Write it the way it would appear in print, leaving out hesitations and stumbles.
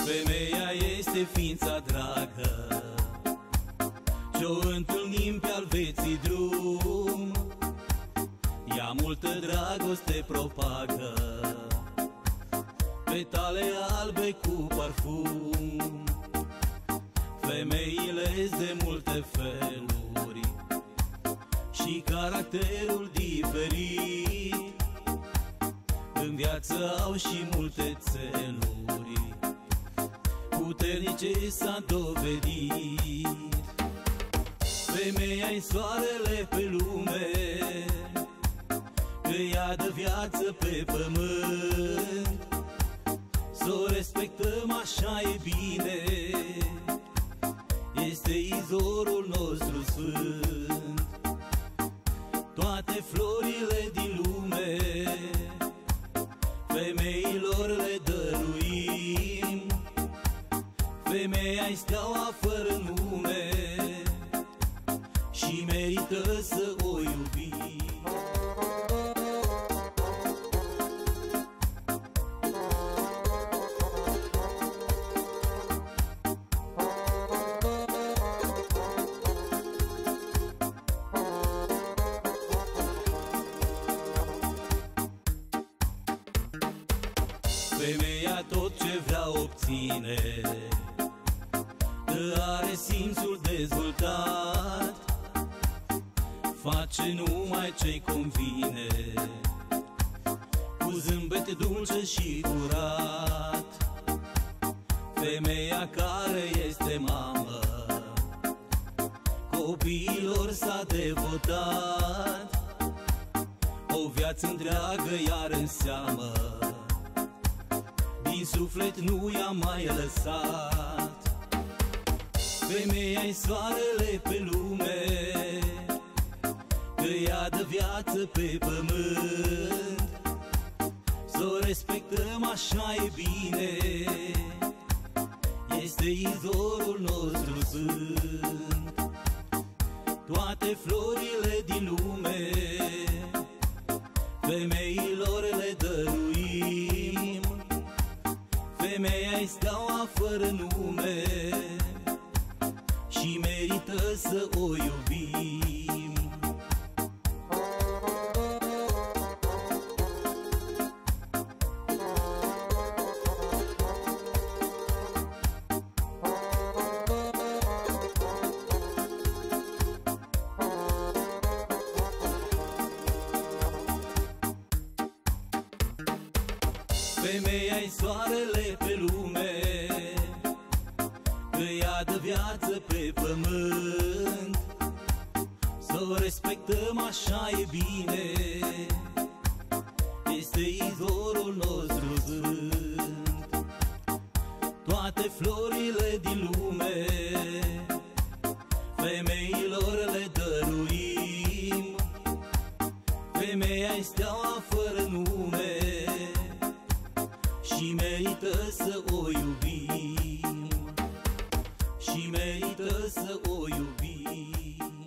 Femeia este ființa dragă ce-o întâlnim pe-al vieții drum. Ea multă dragoste propagă, petale albe cu parfum. Femeile de multe feluri și caracterul diferit, în viață au și multe țeluri, puternice s-a dovedit. Femeia-i soarele pe lume, că ea dă viață pe pământ. S-o respectăm, așa e bine, este izvorul nostru sfânt. Toate florile din lume femeilor le dăruim. Femeia-i steaua fără nume și merită să o iubim. Femeia tot ce vrea obține, că are simțul dezvoltat, face numai ce-i convine, cu zâmbet dulce și curat. Femeia care este mamă, copiilor s-a devotat, o viață întreagă iar înseamă, din suflet nu i-a mai lăsat. Femeia-i soarele pe lume, că ea dă viață pe pământ. S-o respectăm, așa e bine, este izvorul nostru sfânt. Toate florile din lume femeilor le dăruim. Femeia-i steaua fără nume și merită să o iubim. Femeia-i soarele pe lume, că ea dă viață pe pământ. S-o respectăm, așa e bine, este izvorul nostru sfânt. Toate florile din lume femeilor le dăruim. Femeia-i steaua fără nume și merită să o iubim, și merită să o iubim.